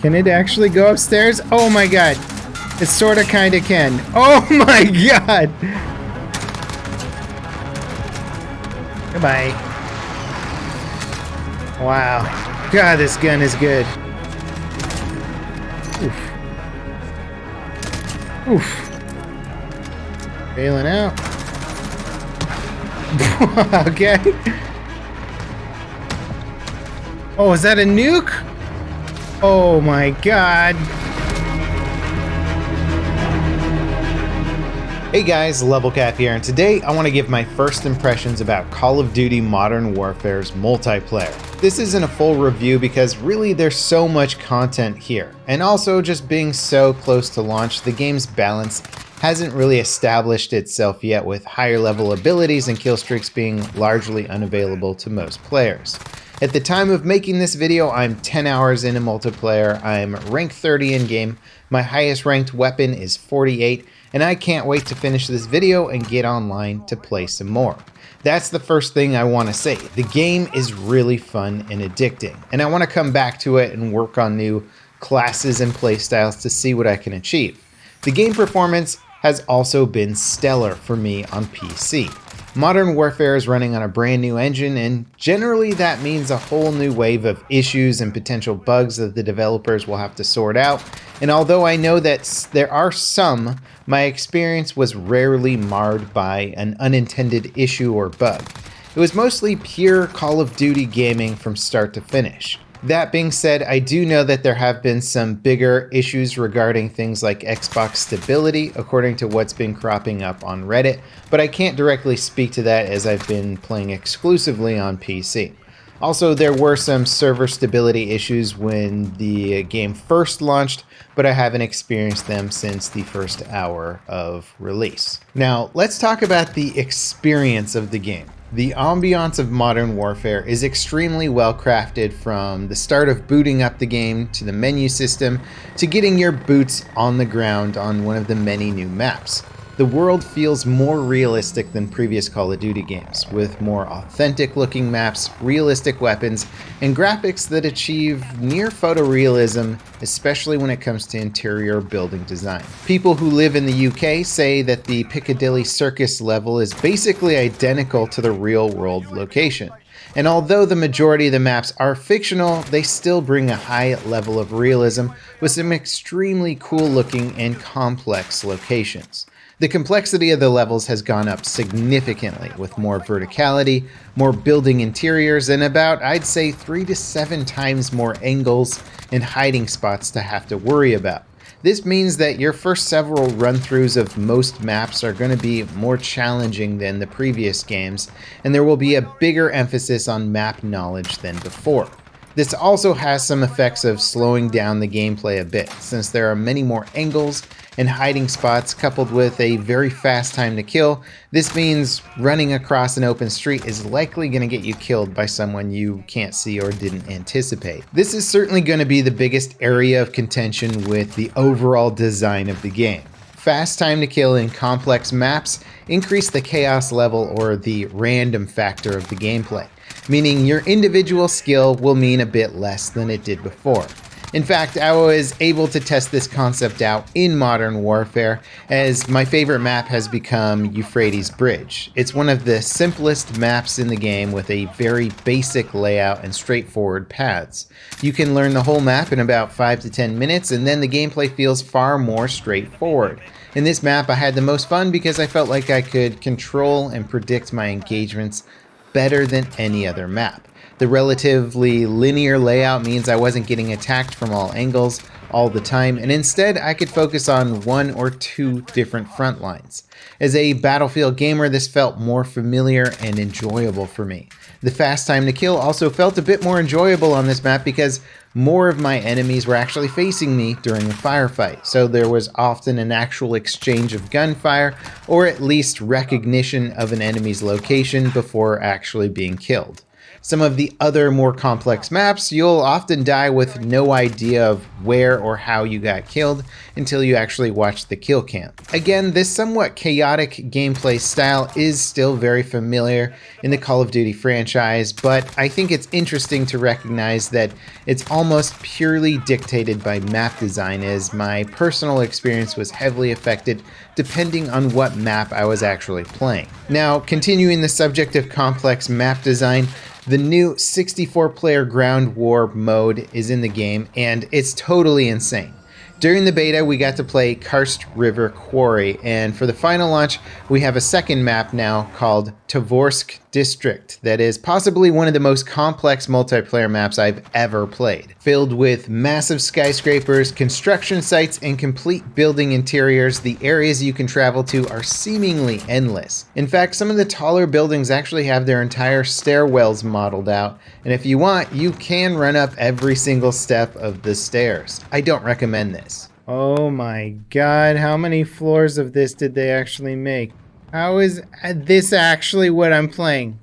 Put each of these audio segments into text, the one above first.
Can it actually go upstairs? Oh my god. It sorta kinda can. Oh my god! Goodbye. Wow. God, this gun is good. Oof. Oof. Bailing out. Okay. Oh, is that a nuke? Oh my god. Hey guys, Level Cap here, and today I want to give my first impressions about Call of Duty Modern Warfare's multiplayer. This isn't a full review because really there's so much content here, and also just being so close to launch, the game's balance hasn't really established itself yet, with higher level abilities and kill streaks being largely unavailable to most players. At the time of making this video, I'm 10 hours into multiplayer, I'm rank 30 in game, my highest ranked weapon is 48, and I can't wait to finish this video and get online to play some more. That's the first thing I want to say. The game is really fun and addicting, and I want to come back to it and work on new classes and playstyles to see what I can achieve. The game performance has also been stellar for me on PC. Modern Warfare is running on a brand new engine, and generally that means a whole new wave of issues and potential bugs that the developers will have to sort out. And although I know that there are some, my experience was rarely marred by an unintended issue or bug. It was mostly pure Call of Duty gaming from start to finish. That being said, I do know that there have been some bigger issues regarding things like Xbox stability, according to what's been cropping up on Reddit, but I can't directly speak to that as I've been playing exclusively on PC. Also, there were some server stability issues when the game first launched, but I haven't experienced them since the first hour of release. Now, let's talk about the experience of the game. The ambiance of Modern Warfare is extremely well crafted, from the start of booting up the game to the menu system to getting your boots on the ground on one of the many new maps. The world feels more realistic than previous Call of Duty games, with more authentic looking maps, realistic weapons, and graphics that achieve near photorealism, especially when it comes to interior building design. People who live in the UK say that the Piccadilly Circus level is basically identical to the real world location. And although the majority of the maps are fictional, they still bring a high level of realism with some extremely cool looking and complex locations. The complexity of the levels has gone up significantly, with more verticality, more building interiors, and about, I'd say, 3 to 7 times more angles and hiding spots to have to worry about. This means that your first several run-throughs of most maps are going to be more challenging than the previous games, and there will be a bigger emphasis on map knowledge than before. This also has some effects of slowing down the gameplay a bit, since there are many more angles and hiding spots coupled with a very fast time to kill. This means running across an open street is likely going to get you killed by someone you can't see or didn't anticipate. This is certainly going to be the biggest area of contention with the overall design of the game. Fast time to kill in complex maps increase the chaos level, or the random factor of the gameplay, meaning your individual skill will mean a bit less than it did before. In fact, I was able to test this concept out in Modern Warfare, as my favorite map has become Euphrates Bridge. It's one of the simplest maps in the game with a very basic layout and straightforward paths. You can learn the whole map in about 5 to 10 minutes, and then the gameplay feels far more straightforward. In this map, I had the most fun because I felt like I could control and predict my engagements better than any other map. The relatively linear layout means I wasn't getting attacked from all angles all the time, and instead I could focus on 1 or 2 different front lines. As a Battlefield gamer, this felt more familiar and enjoyable for me. The fast time to kill also felt a bit more enjoyable on this map because more of my enemies were actually facing me during the firefight, so there was often an actual exchange of gunfire, or at least recognition of an enemy's location before actually being killed. Some of the other more complex maps, you'll often die with no idea of where or how you got killed until you actually watch the kill cam. Again, this somewhat chaotic gameplay style is still very familiar in the Call of Duty franchise, but I think it's interesting to recognize that it's almost purely dictated by map design, as my personal experience was heavily affected depending on what map I was actually playing. Now, continuing the subject of complex map design, the new 64-player ground war mode is in the game, and it's totally insane. During the beta, we got to play Karst River Quarry, and for the final launch, we have a second map now called Tovorsk District that is possibly one of the most complex multiplayer maps I've ever played. Filled with massive skyscrapers, construction sites, and complete building interiors, the areas you can travel to are seemingly endless. In fact, some of the taller buildings actually have their entire stairwells modeled out, and if you want, you can run up every single step of the stairs. I don't recommend this. Oh my god, how many floors of this did they actually make? How is this actually what I'm playing?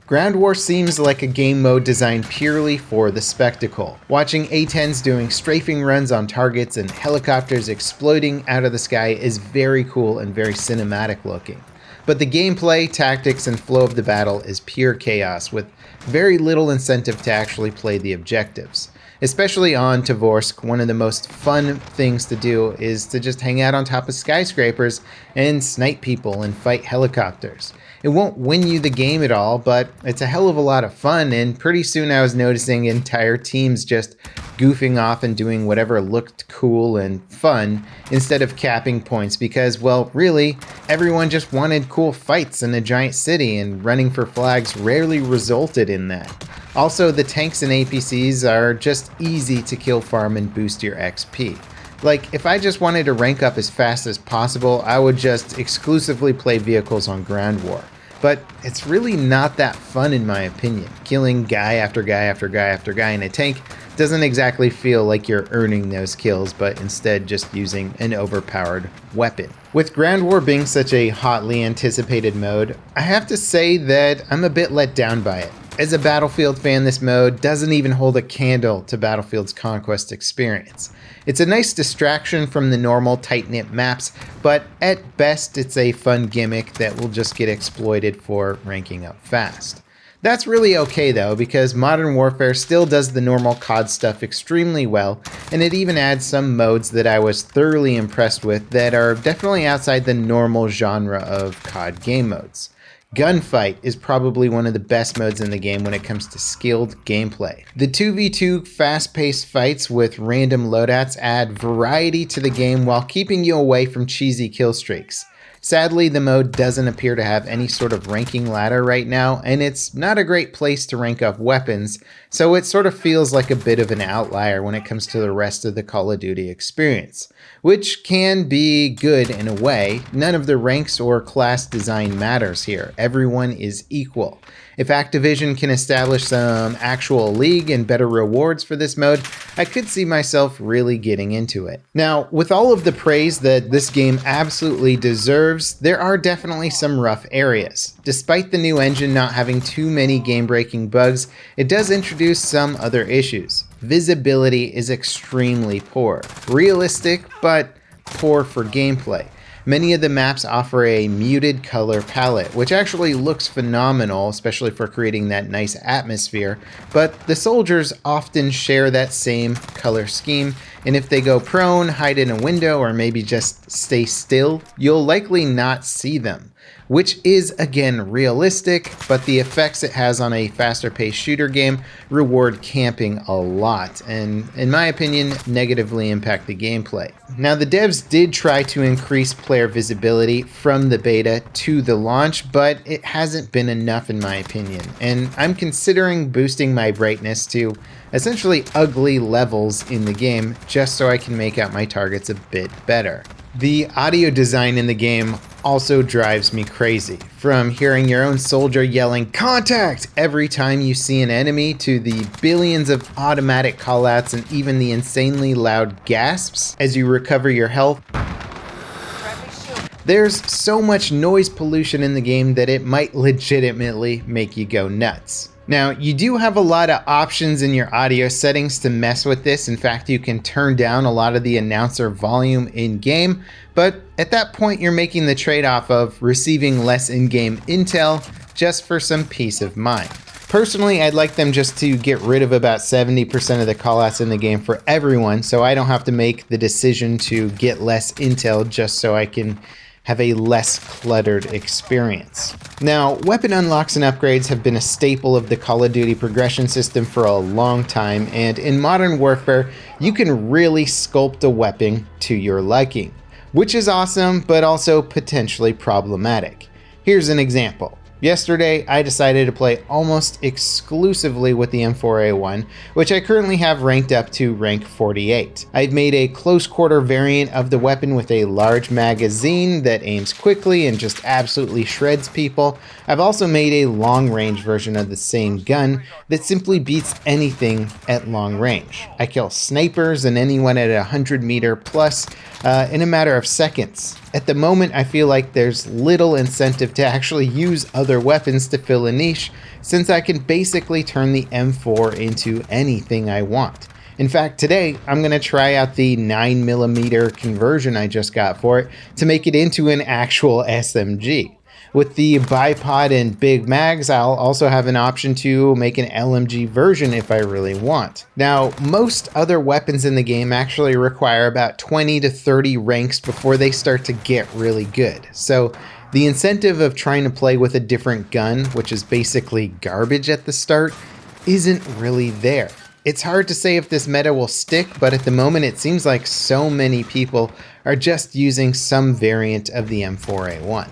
Ground War seems like a game mode designed purely for the spectacle. Watching A-10s doing strafing runs on targets and helicopters exploding out of the sky is very cool and very cinematic looking. But the gameplay, tactics, and flow of the battle is pure chaos, with very little incentive to actually play the objectives. Especially on Tovorsk, one of the most fun things to do is to just hang out on top of skyscrapers and snipe people and fight helicopters. It won't win you the game at all, but it's a hell of a lot of fun, and pretty soon I was noticing entire teams just goofing off and doing whatever looked cool and fun instead of capping points because, well, really, everyone just wanted cool fights in a giant city, and running for flags rarely resulted in that. Also, the tanks and APCs are just easy to kill farm and boost your XP. Like, if I just wanted to rank up as fast as possible, I would just exclusively play vehicles on Ground War. But it's really not that fun in my opinion. Killing guy after guy after guy after guy in a tank doesn't exactly feel like you're earning those kills, but instead just using an overpowered weapon. With Ground War being such a hotly anticipated mode, I have to say that I'm a bit let down by it. As a Battlefield fan, this mode doesn't even hold a candle to Battlefield's Conquest experience. It's a nice distraction from the normal tight-knit maps, but at best it's a fun gimmick that will just get exploited for ranking up fast. That's really okay though, because Modern Warfare still does the normal COD stuff extremely well, and it even adds some modes that I was thoroughly impressed with that are definitely outside the normal genre of COD game modes. Gunfight is probably one of the best modes in the game when it comes to skilled gameplay. The 2v2 fast-paced fights with random loadouts add variety to the game while keeping you away from cheesy kill streaks. Sadly, the mode doesn't appear to have any sort of ranking ladder right now, and it's not a great place to rank up weapons, so it sort of feels like a bit of an outlier when it comes to the rest of the Call of Duty experience. Which can be good in a way. None of the ranks or class design matters here. Everyone is equal. If Activision can establish some actual league and better rewards for this mode, I could see myself really getting into it. Now, with all of the praise that this game absolutely deserves, there are definitely some rough areas. Despite the new engine not having too many game-breaking bugs, it does introduce some other issues. Visibility is extremely poor. Realistic, but poor for gameplay. Many of the maps offer a muted color palette, which actually looks phenomenal, especially for creating that nice atmosphere, but the soldiers often share that same color scheme, and if they go prone, hide in a window, or maybe just stay still, you'll likely not see them. Which is, again, realistic, but the effects it has on a faster-paced shooter game reward camping a lot, and, in my opinion, negatively impact the gameplay. Now, the devs did try to increase player visibility from the beta to the launch, but it hasn't been enough in my opinion, and I'm considering boosting my brightness to essentially ugly levels in the game, just so I can make out my targets a bit better. The audio design in the game also drives me crazy. From hearing your own soldier yelling "contact" every time you see an enemy, to the billions of automatic callouts and even the insanely loud gasps as you recover your health. There's so much noise pollution in the game that it might legitimately make you go nuts. Now, you do have a lot of options in your audio settings to mess with this. In fact, you can turn down a lot of the announcer volume in-game, but at that point you're making the trade-off of receiving less in-game intel just for some peace of mind. Personally, I'd like them just to get rid of about 70% of the callouts in the game for everyone, so I don't have to make the decision to get less intel just so I can have a less cluttered experience. Now, weapon unlocks and upgrades have been a staple of the Call of Duty progression system for a long time, and in Modern Warfare, you can really sculpt a weapon to your liking, which is awesome, but also potentially problematic. Here's an example. Yesterday, I decided to play almost exclusively with the M4A1, which I currently have ranked up to rank 48. I've made a close quarter variant of the weapon with a large magazine that aims quickly and just absolutely shreds people. I've also made a long range version of the same gun that simply beats anything at long range. I kill snipers and anyone at 100 meter plus in a matter of seconds. At the moment, I feel like there's little incentive to actually use other weapons to fill a niche, since I can basically turn the M4 into anything I want. In fact, today, I'm going to try out the 9mm conversion I just got for it to make it into an actual SMG. With the bipod and big mags, I'll also have an option to make an LMG version if I really want. Now, most other weapons in the game actually require about 20 to 30 ranks before they start to get really good. So the incentive of trying to play with a different gun, which is basically garbage at the start, isn't really there. It's hard to say if this meta will stick, but at the moment it seems like so many people are just using some variant of the M4A1.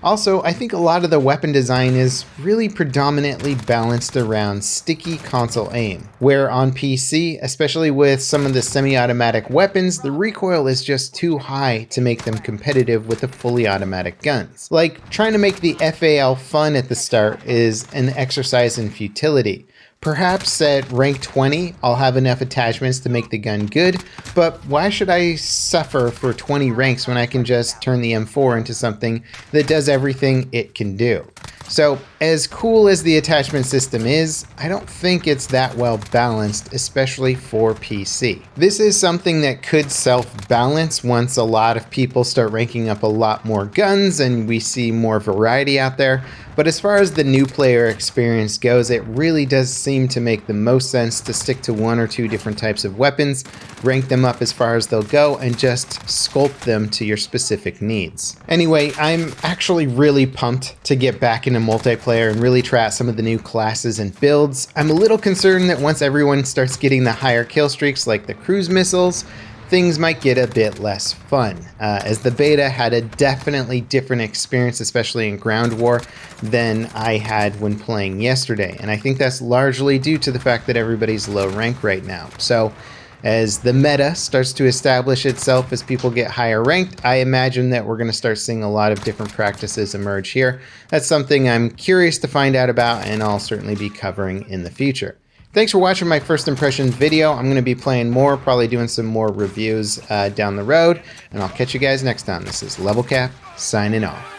Also, I think a lot of the weapon design is really predominantly balanced around sticky console aim, where on PC, especially with some of the semi-automatic weapons, the recoil is just too high to make them competitive with the fully automatic guns. Like, trying to make the FAL fun at the start is an exercise in futility. Perhaps at rank 20, I'll have enough attachments to make the gun good, but why should I suffer for 20 ranks when I can just turn the M4 into something that does everything it can do? So, as cool as the attachment system is, I don't think it's that well balanced, especially for PC. This is something that could self-balance once a lot of people start ranking up a lot more guns and we see more variety out there. But as far as the new player experience goes, it really does seem to make the most sense to stick to one or two different types of weapons, rank them up as far as they'll go, and just sculpt them to your specific needs. Anyway, I'm actually really pumped to get back into multiplayer and really try out some of the new classes and builds. I'm a little concerned that once everyone starts getting the higher kill streaks like the cruise missiles, things might get a bit less fun, as the beta had a definitely different experience, especially in ground war, than I had when playing yesterday. And I think that's largely due to the fact that everybody's low rank right now. So as the meta starts to establish itself as people get higher ranked, I imagine that we're going to start seeing a lot of different practices emerge here. That's something I'm curious to find out about, and I'll certainly be covering in the future. Thanks for watching my first impression video. I'm going to be playing more, probably doing some more reviews down the road, and I'll catch you guys next time. This is Level Cap, signing off.